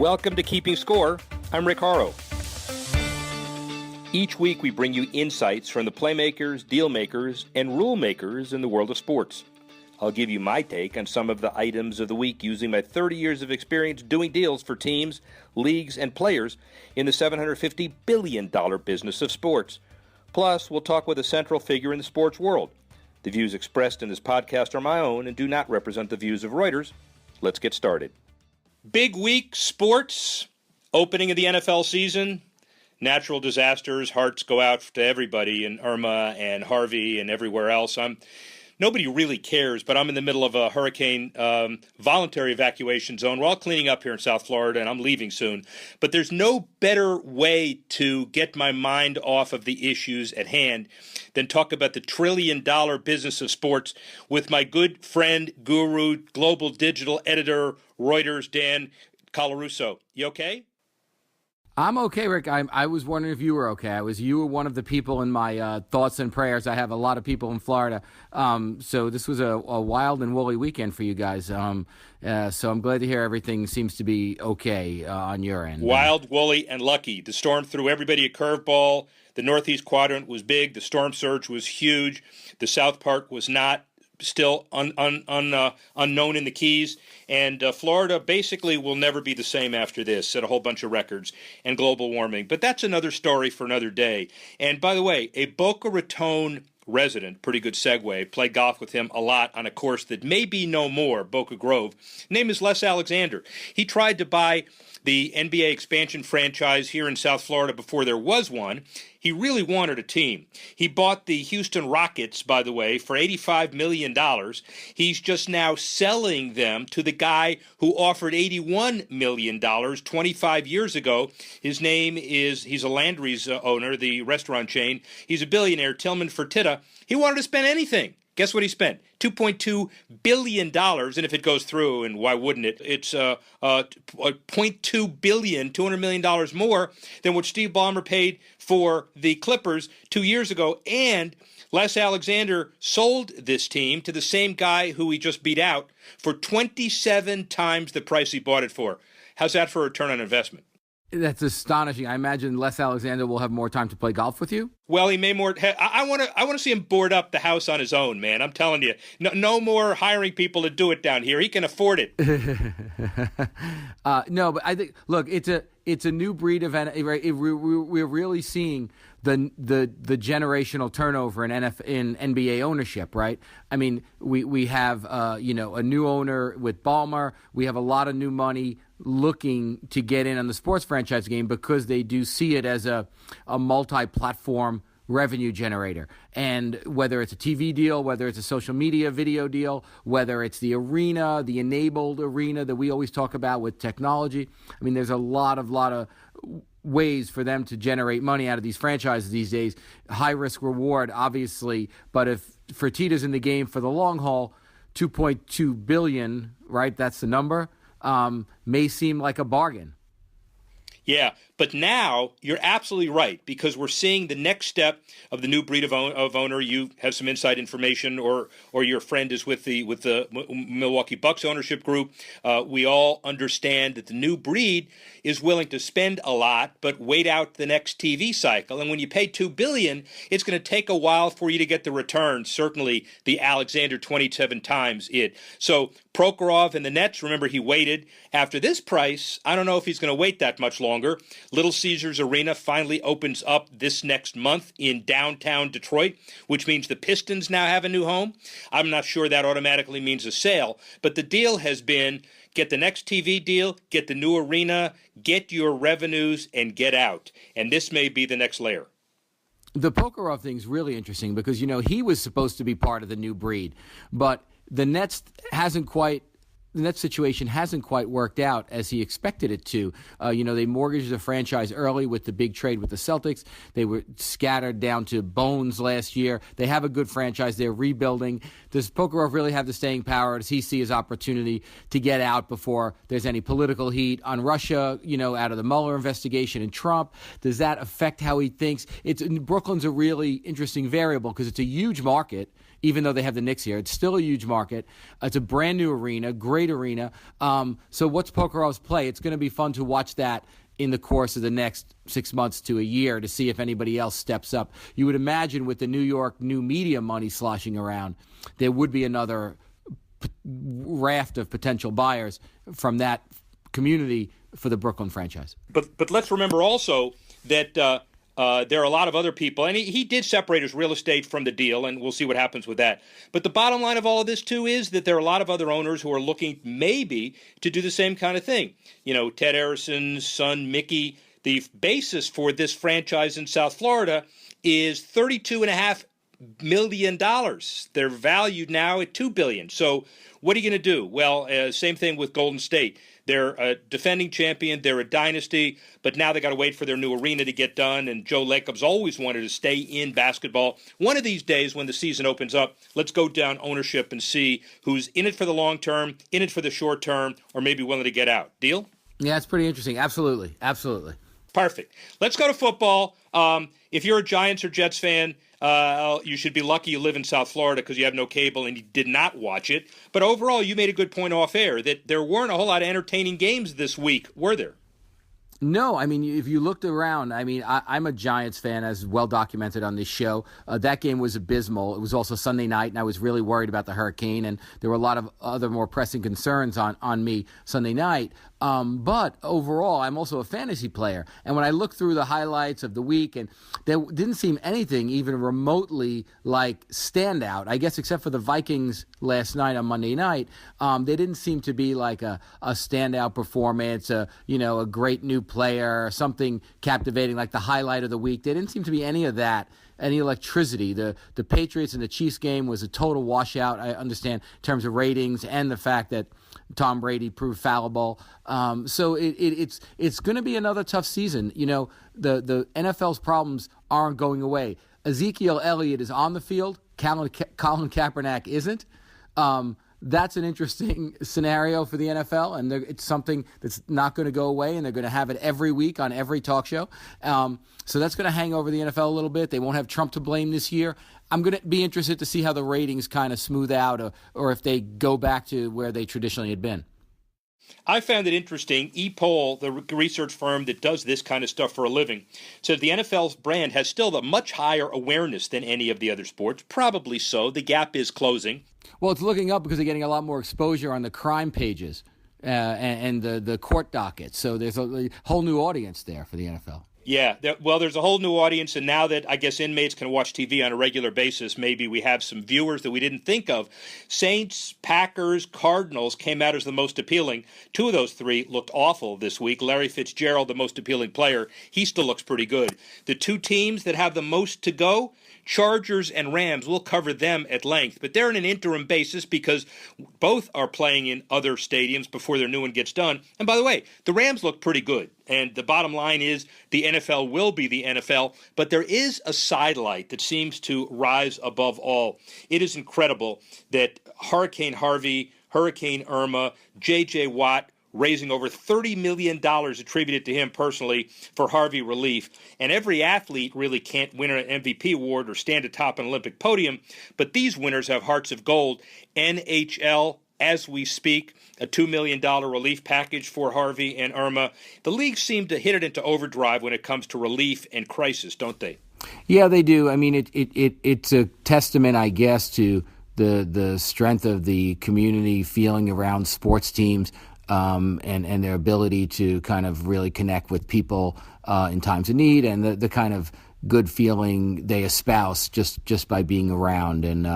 Welcome to Keeping Score. I'm Rick Horrow. Each week we bring you insights from the playmakers, deal makers, and rule makers in the world of sports. I'll give you my take on some of the items of the week using my 30 years of experience doing deals for teams, leagues, and players in the $750 billion business of sports. Plus, we'll talk with a central figure in the sports world. The views expressed in this podcast are my own and do not represent the views of Reuters. Let's get started. Big week, sports, opening of the NFL season, natural disasters, hearts go out to everybody in Irma and Harvey and everywhere else. Nobody really cares, but I'm in the middle of a hurricane voluntary evacuation zone. We're all cleaning up here in South Florida, and I'm leaving soon. But there's no better way to get my mind off of the issues at hand than talk about the trillion-dollar business of sports with my good friend, guru, global digital editor, Reuters, Dan Colarusso. You okay? I'm okay, Rick. I was wondering if you were okay. You were one of the people in my thoughts and prayers. I have a lot of people in Florida. So this was a wild and woolly weekend for you guys. So I'm glad to hear everything seems to be okay on your end. Wild, woolly, and lucky. The storm threw everybody a curveball. The Northeast quadrant was big. The storm surge was huge. The South part was not. Still unknown in the Keys, and Florida basically will never be the same after this. Set a whole bunch of records and global warming, but that's another story for another day. And by the way, a Boca Raton resident, pretty good segue, played golf with him a lot on a course that may be no more, Boca Grove. Name is Les Alexander. He tried to buy the NBA expansion franchise here in South Florida before there was one. He really wanted a team. He bought the Houston Rockets, by the way, for $85 million. He's just now selling them to the guy who offered $81 million 25 years ago. His name is, he's a Landry's owner, the restaurant chain. He's a billionaire, Tillman Fertitta. He wanted to spend anything. Guess what he spent? $2.2 billion, and if it goes through, and why wouldn't it, it's $0.2 billion, $200 million more than what Steve Ballmer paid for the Clippers 2 years ago, and Les Alexander sold this team to the same guy who he just beat out for 27 times the price he bought it for. How's that for a return on investment? That's astonishing. I imagine Les Alexander will have more time to play golf with you. Well, he may more. I want to see him board up the house on his own, man. I'm telling you, no more hiring people to do it down here. He can afford it. No, but I think it's a new breed of we're really seeing the generational turnover in NBA ownership, right? I mean, we have a new owner with Ballmer. We have a lot of new money looking to get in on the sports franchise game because they do see it as a multi-platform revenue generator. And whether it's a TV deal, whether it's a social media video deal, whether it's the arena, the enabled arena that we always talk about with technology, I mean, there's a lot of ways for them to generate money out of these franchises these days. High risk reward, obviously, but if Fertitta's in the game for the long haul, $2.2 billion, right? That's the number. May seem like a bargain. Yeah, but now you're absolutely right, because we're seeing the next step of the new breed of owner. You have some inside information, or your friend is with the Milwaukee Bucks ownership group. We all understand that the new breed is willing to spend a lot, but wait out the next TV cycle. And when you pay $2 billion, it's going to take a while for you to get the return. Certainly, the Alexander 27 times it. So Prokhorov and the Nets, remember, he waited. After this price, I don't know if he's going to wait that much longer. Little Caesars Arena finally opens up this next month in downtown Detroit, which means the Pistons now have a new home. I'm not sure that automatically means a sale, but the deal has been get the next TV deal, get the new arena, get your revenues, and get out. And this may be the next layer. The Prokhorov thing's really interesting because, he was supposed to be part of the new breed, but the Nets situation hasn't quite worked out as he expected it to. They mortgaged the franchise early with the big trade with the Celtics. They were scattered down to bones last year. They have a good franchise. They're rebuilding. Does Prokhorov really have the staying power? Does he see his opportunity to get out before there's any political heat on Russia, out of the Mueller investigation and Trump? Does that affect how he thinks? Brooklyn's a really interesting variable because it's a huge market. even though they have the Knicks here. It's still a huge market. It's a brand new arena, great arena. So what's Prokhorov's play? It's going to be fun to watch that in the course of the next 6 months to a year to see if anybody else steps up. You would imagine with the New York new media money sloshing around, there would be another raft of potential buyers from that community for the Brooklyn franchise. But let's remember also that there are a lot of other people, and he did separate his real estate from the deal, and we'll see what happens with that. But the bottom line of all of this, too, is that there are a lot of other owners who are looking maybe to do the same kind of thing. You know, Ted Harrison's son, Mickey, the basis for this franchise in South Florida is $32.5 million. They're valued now at $2 billion. So what are you going to do? Well, same thing with Golden State. They're a defending champion. They're a dynasty, but now they got to wait for their new arena to get done. And Joe Lacob's always wanted to stay in basketball. One of these days, when the season opens up, let's go down ownership and see who's in it for the long term, in it for the short term, or maybe willing to get out. Deal? Yeah, it's pretty interesting. Absolutely. Absolutely. Perfect. Let's go to football. If you're a Giants or Jets fan, you should be lucky you live in South Florida because you have no cable and you did not watch it. But overall, you made a good point off air that there weren't a whole lot of entertaining games this week, were there? No, I mean, if you looked around, I mean, I'm a Giants fan, as well documented on this show. That game was abysmal. It was also Sunday night, and I was really worried about the hurricane, and there were a lot of other more pressing concerns on me Sunday night. But overall, I'm also a fantasy player. And when I looked through the highlights of the week, and there didn't seem anything even remotely like standout, I guess, except for the Vikings last night on Monday night. There didn't seem to be like a standout performance, a great new player, something captivating like the highlight of the week. There didn't seem to be any of that. Any electricity. The Patriots and the Chiefs game was a total washout, I understand, in terms of ratings and the fact that Tom Brady proved fallible. So it's going to be another tough season. You know, the NFL's problems aren't going away. Ezekiel Elliott is on the field. Colin Kaepernick isn't. That's an interesting scenario for the NFL, and it's something that's not going to go away, and they're going to have it every week on every talk show. So that's going to hang over the NFL a little bit. They won't have Trump to blame this year. I'm going to be interested to see how the ratings kind of smooth out or if they go back to where they traditionally had been. I found it interesting. ePoll, the research firm that does this kind of stuff for a living, said the NFL's brand has still a much higher awareness than any of the other sports. Probably so. The gap is closing. Well, it's looking up because they're getting a lot more exposure on the crime pages and the court docket. So there's a whole new audience there for the NFL. Yeah, there's a whole new audience, and now that I guess inmates can watch TV on a regular basis, maybe we have some viewers that we didn't think of. Saints, Packers, Cardinals came out as the most appealing. Two of those three looked awful this week. Larry Fitzgerald, the most appealing player, he still looks pretty good. The two teams that have the most to go, Chargers and Rams, we'll cover them at length, but they're on an interim basis because both are playing in other stadiums before their new one gets done. And by the way, the Rams look pretty good. And the bottom line is the NFL will be the NFL, but there is a sidelight that seems to rise above all. It is incredible that Hurricane Harvey, Hurricane Irma, J.J. Watt, raising over $30 million attributed to him personally for Harvey relief. And every athlete really can't win an MVP award or stand atop an Olympic podium, but these winners have hearts of gold. NHL, as we speak, a $2 million relief package for Harvey and Irma. The leagues seem to hit it into overdrive when it comes to relief and crisis, don't they? Yeah, they do. I mean, it's a testament, I guess, to the strength of the community feeling around sports teams. And their ability to kind of really connect with people in times of need, and the kind of good feeling they espouse just by being around. And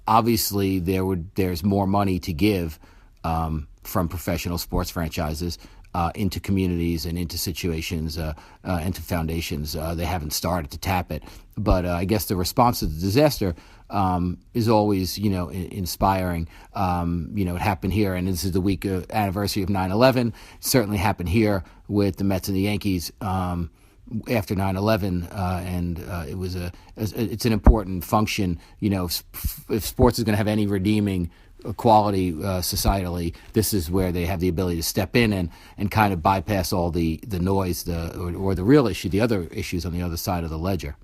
obviously there's more money to give from professional sports franchises into communities and into situations, into foundations. They haven't started to tap it, but I guess the response to the disaster is always, inspiring. It happened here, and this is the week of anniversary of 9/11. It certainly happened here with the Mets and the Yankees after 9/11, and it's an important function. If sports is going to have any redeeming quality societally, this is where they have the ability to step in and kind of bypass all the noise, or the real issue, the other issues on the other side of the ledger.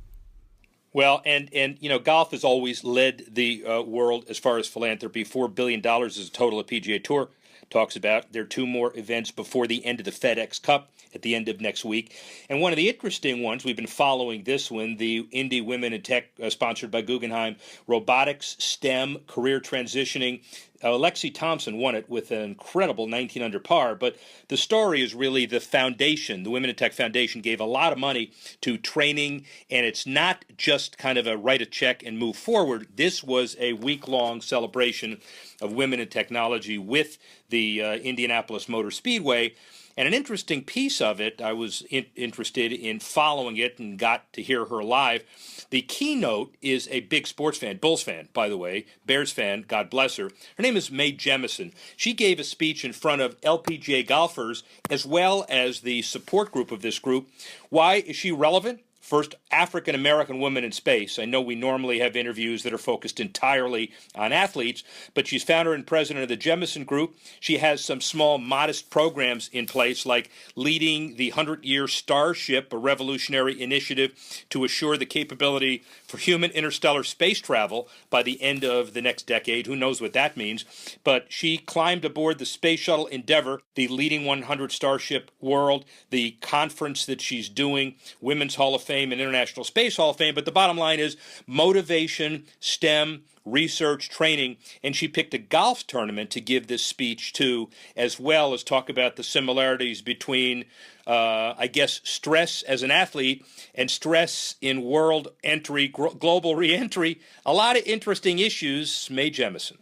Well, and golf has always led the world as far as philanthropy. $4 billion is the total of PGA Tour talks about. There are two more events before the end of the FedEx Cup at the end of next week. And one of the interesting ones, we've been following this one, the Indie Women in Tech, sponsored by Guggenheim, robotics, STEM, career transitioning. Lexi Thompson won it with an incredible 19 under par, but the story is really the foundation. The Women in Tech Foundation gave a lot of money to training, and it's not just kind of a write a check and move forward. This was a week-long celebration of women in technology with the Indianapolis Motor Speedway. And an interesting piece of it, I was interested in following it and got to hear her live. The keynote is a big sports fan, Bulls fan, by the way, Bears fan, God bless her. Her name is Mae Jemison. She gave a speech in front of LPGA golfers as well as the support group of this group. Why is she relevant? First African-American woman in space. I know we normally have interviews that are focused entirely on athletes, but she's founder and president of the Jemison Group. She has some small, modest programs in place, like leading the 100-year Starship, a revolutionary initiative to assure the capability for human interstellar space travel by the end of the next decade. Who knows what that means? But she climbed aboard the Space Shuttle Endeavour, the leading 100 Starship world, the conference that she's doing, Women's Hall of Fame and International Space Hall of Fame. But the bottom line is motivation, STEM, research, training, and she picked a golf tournament to give this speech to, as well as talk about the similarities between, I guess, stress as an athlete and stress in world entry, global reentry. A lot of interesting issues. Mae Jemison.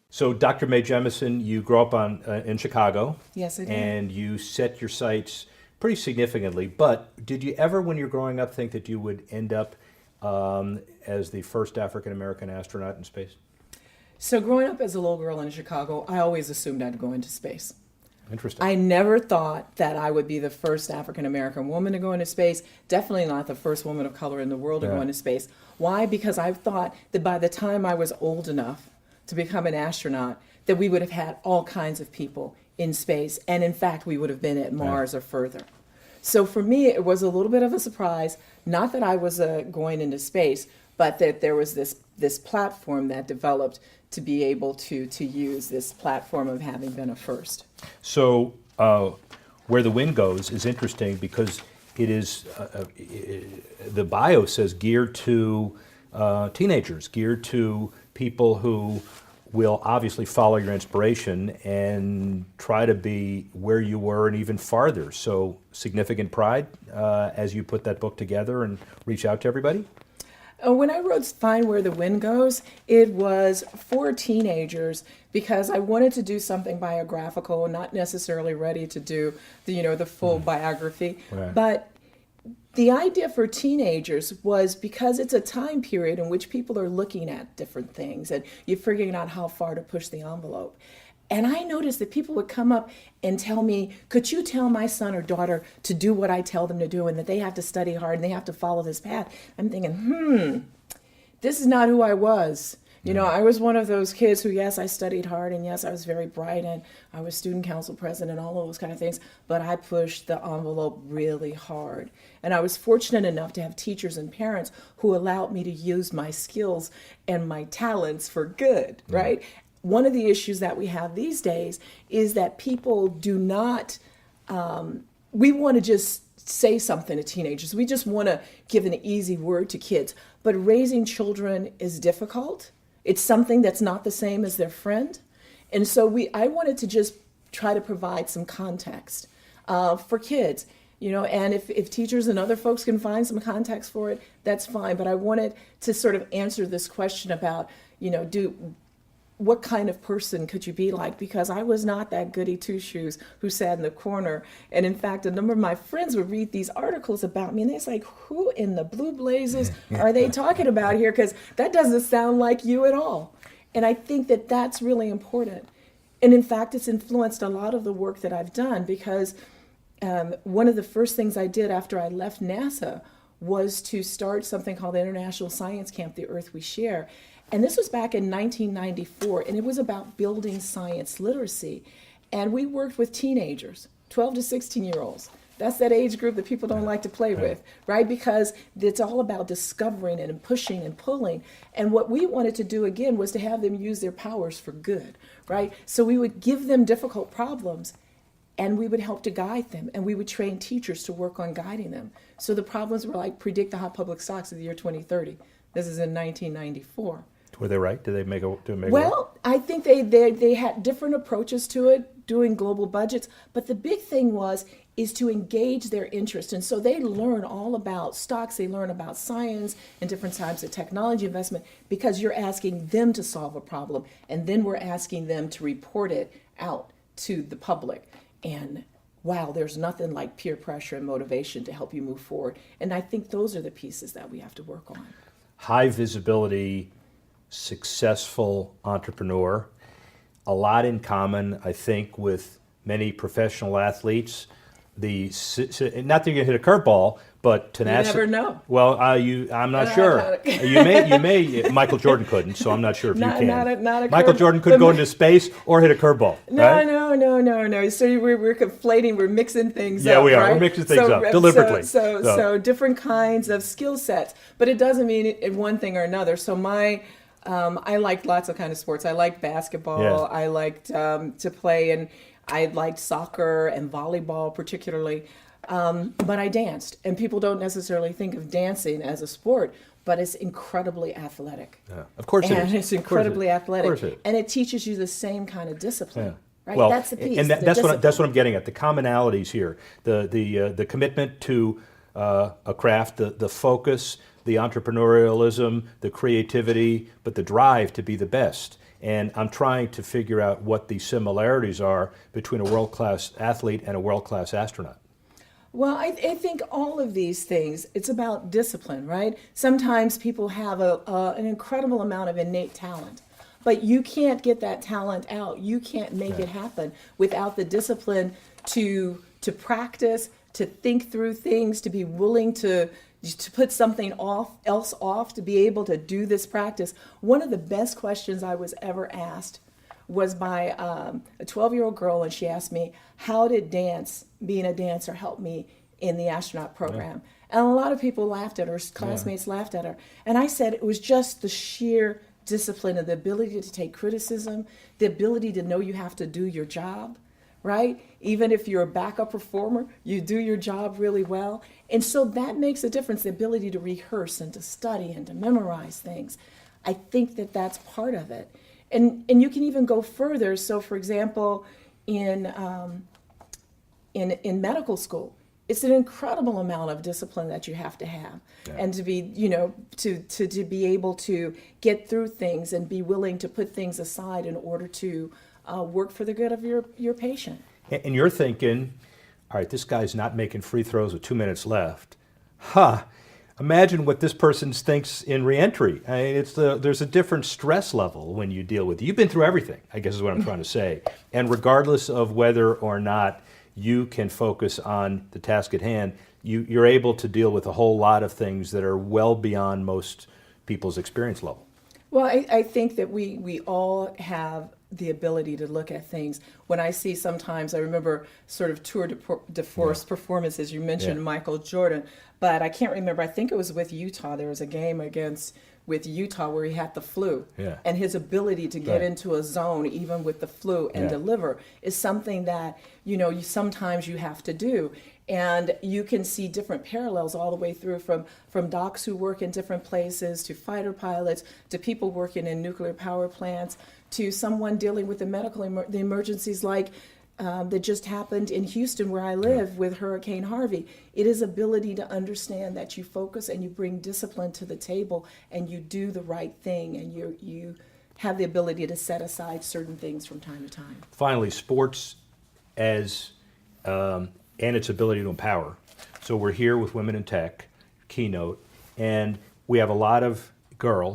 So, Dr. Mae Jemison, you grew up in Chicago. Yes, I did. And you set your sights pretty significantly. But did you ever, when you're growing up, think that you would end up as the first African-American astronaut in space? So growing up as a little girl in Chicago, I always assumed I'd go into space. Interesting. I never thought that I would be the first African-American woman to go into space, definitely not the first woman of color in the world to go into space. Why? Because I thought that by the time I was old enough to become an astronaut, that we would have had all kinds of people in space, and in fact, we would have been at Mars or further. So for me, it was a little bit of a surprise, not that I was going into space, but that there was this platform that developed to be able to use this platform of having been a first. So Where the Wind Goes is interesting because it is, the bio says geared to teenagers, geared to people who will obviously follow your inspiration and try to be where you were and even farther. So significant pride as you put that book together and reach out to everybody? When I wrote Find Where the Wind Goes, it was for teenagers because I wanted to do something biographical, not necessarily ready to do the full biography. Right. But the idea for teenagers was because it's a time period in which people are looking at different things and you're figuring out how far to push the envelope. And I noticed that people would come up and tell me, could you tell my son or daughter to do what I tell them to do and that they have to study hard and they have to follow this path? I'm thinking, this is not who I was. I was one of those kids who, yes, I studied hard and yes, I was very bright and I was student council president and all of those kind of things, but I pushed the envelope really hard. And I was fortunate enough to have teachers and parents who allowed me to use my skills and my talents for good, right? One of the issues that we have these days is that people do not, we want to just say something to teenagers. We just want to give an easy word to kids. But raising children is difficult. It's something that's not the same as their friend. And so I wanted to just try to provide some context for kids. And if teachers and other folks can find some context for it, that's fine. But I wanted to sort of answer this question about, what kind of person could you be like? Because I was not that goody two-shoes who sat in the corner. And in fact, a number of my friends would read these articles about me and they're like, who in the blue blazes are they talking about here? Because that doesn't sound like you at all. And I think that that's really important. And in fact, it's influenced a lot of the work that I've done because one of the first things I did after I left NASA was to start something called the International Science Camp, The Earth We Share. And this was back in 1994, and it was about building science literacy. And we worked with teenagers, 12 to 16-year-olds, That's that age group that people don't like to play with, right? Because it's all about discovering and pushing and pulling. And what we wanted to do again was to have them use their powers for good, right? So we would give them difficult problems and we would help to guide them, and we would train teachers to work on guiding them. So the problems were like predict the hot public stocks of the year 2030. This is in 1994. Were they right? Did they make a Well, I think they had different approaches to it, doing global budgets. But the big thing is to engage their interest. And so they learn all about stocks, they learn about science and different types of technology investment, because you're asking them to solve a problem. And then we're asking them to report it out to the public. And wow, there's nothing like peer pressure and motivation to help you move forward. And I think those are the pieces that we have to work on. High visibility, successful entrepreneur, a lot in common, I think, with many professional athletes. Not that you're going to hit a curveball, but tenacity. You never know. Well, I'm not sure. You may. Michael Jordan couldn't, so I'm not sure if you can. Not a Michael Jordan could go into space or hit a curveball. Right? No. So we're conflating. We're mixing things up. Yeah, we are. Right? We're mixing things up deliberately. So different kinds of skill sets, but it doesn't mean one thing or another. So I liked lots of kind of sports. I liked basketball. Yeah. I liked to play, and I liked soccer and volleyball particularly. But I danced, and people don't necessarily think of dancing as a sport, but it's incredibly athletic. Yeah. Of course it is. And it's incredibly athletic. Of course it is. And it teaches you the same kind of discipline. Yeah. Right? Well, that's the piece. and that's what I'm getting at. The commonalities here, the commitment to a craft, the focus, the entrepreneurialism, the creativity, but the drive to be the best. And I'm trying to figure out what the similarities are between a world-class athlete and a world-class astronaut. Well, I think all of these things, it's about discipline, right? Sometimes people have an incredible amount of innate talent, but you can't get that talent out. You can't make it happen without the discipline to practice, to think through things, to be willing to put something else off, to be able to do this practice. One of the best questions I was ever asked was by a 12-year-old girl, and she asked me, how did being a dancer, help me in the astronaut program? Yeah. And a lot of people laughed at her, classmates laughed at her. And I said it was just the sheer discipline and the ability to take criticism, the ability to know you have to do your job, right? Even if you're a backup performer, you do your job really well. And so that makes a difference, the ability to rehearse and to study and to memorize things. I think that that's part of it. And you can even go further. So, for example, in medical school, it's an incredible amount of discipline that you have to have, and to be, to be able to get through things and be willing to put things aside in order to work for the good of your patient. And you're thinking, all right, this guy's not making free throws with 2 minutes left. Imagine what this person thinks in reentry. I mean, there's a different stress level when you deal with it. You've been through everything, I guess is what I'm trying to say. And regardless of whether or not you can focus on the task at hand, you're able to deal with a whole lot of things that are well beyond most people's experience level. Well, I think that we all have the ability to look at things. When I see sometimes, I remember sort of tour de force performances. You mentioned Michael Jordan, but I can't remember. I think it was with Utah. There was a game with Utah where he had the flu. Yeah. And his ability to get into a zone, even with the flu, and deliver is something that, sometimes you have to do. And you can see different parallels all the way through from docs who work in different places, to fighter pilots, to people working in nuclear power plants, to someone dealing with the emergencies like that just happened in Houston where I live with Hurricane Harvey. It is ability to understand that you focus and you bring discipline to the table and you do the right thing, and you have the ability to set aside certain things from time to time. Finally, sports and its ability to empower. So we're here with Women in Tech, keynote, and we have a lot of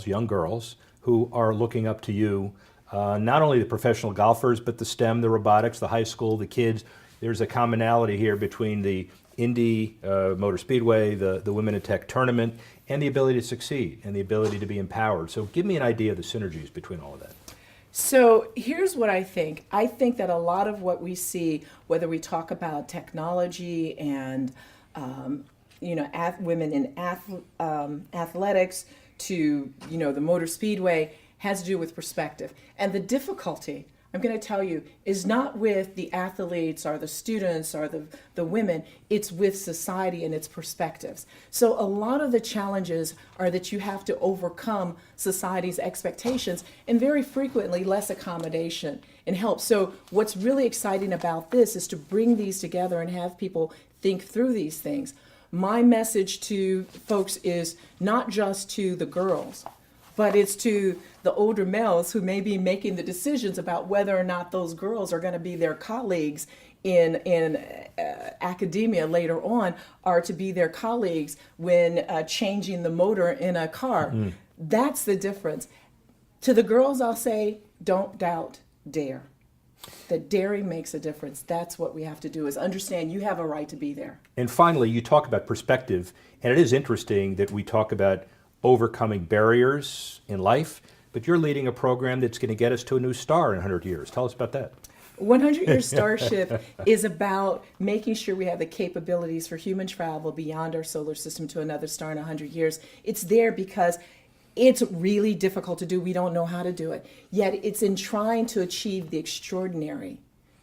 young girls, who are looking up to you, not only the professional golfers, but the STEM, the robotics, the high school, the kids. There's a commonality here between the Indy Motor Speedway, the Women in Tech tournament, and the ability to succeed and the ability to be empowered. So give me an idea of the synergies between all of that. So here's what I think. I think that a lot of what we see, whether we talk about technology and women in athletics to the motor speedway, has to do with perspective. And the difficulty, I'm going to tell you, is not with the athletes or the students or the women. It's with society and its perspectives. So a lot of the challenges are that you have to overcome society's expectations and very frequently less accommodation and help. So what's really exciting about this is to bring these together and have people think through these things. My message to folks is not just to the girls, but it's to the older males who may be making the decisions about whether or not those girls are going to be their colleagues in academia later on, or to be their colleagues when changing the motor in a car. That's the difference. To the girls, I'll say, don't doubt, dare. That daring makes a difference. That's what we have to do, is understand you have a right to be there. And finally, you talk about perspective, and it is interesting that we talk about overcoming barriers in life, but you're leading a program that's going to get us to a new star in 100 years. Tell us about that. 100-Year Starship is about making sure we have the capabilities for human travel beyond our solar system to another star in 100 years. It's there because it's really difficult to do. We don't know how to do it. Yet it's in trying to achieve the extraordinary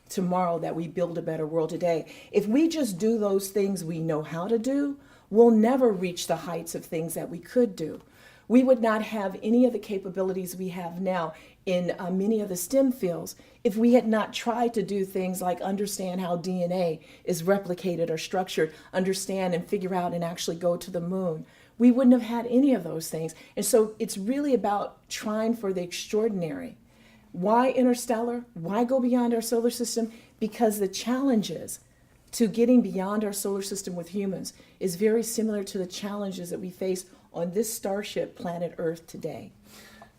tomorrow that we build a better world today. If we just do those things we know how to do, we'll never reach the heights of things that we could do. We would not have any of the capabilities we have now in many of the STEM fields if we had not tried to do things like understand how DNA is replicated or structured, understand and figure out and actually go to the moon. We wouldn't have had any of those things. And so it's really about trying for the extraordinary. Why interstellar? Why go beyond our solar system? Because the challenges to getting beyond our solar system with humans is very similar to the challenges that we face on this starship planet Earth today.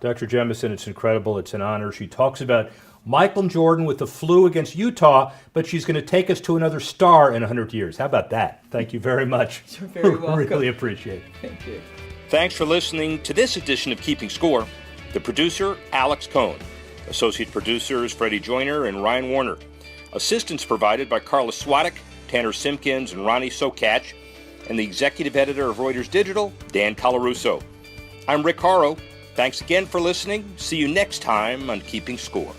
Dr. Jemison, it's incredible. It's an honor. She talks about Michael Jordan with the flu against Utah, but she's going to take us to another star in 100 years. How about that? Thank you very much. You're very welcome. Really appreciate it. Thank you. Thanks for listening to this edition of Keeping Score. The producer, Alex Cohn. Associate producers, Freddie Joyner and Ryan Warner. Assistance provided by Carla Swadek, Tanner Simpkins, and Ronnie Sokatch. And the executive editor of Reuters Digital, Dan Colarusso. I'm Rick Horrow. Thanks again for listening. See you next time on Keeping Score.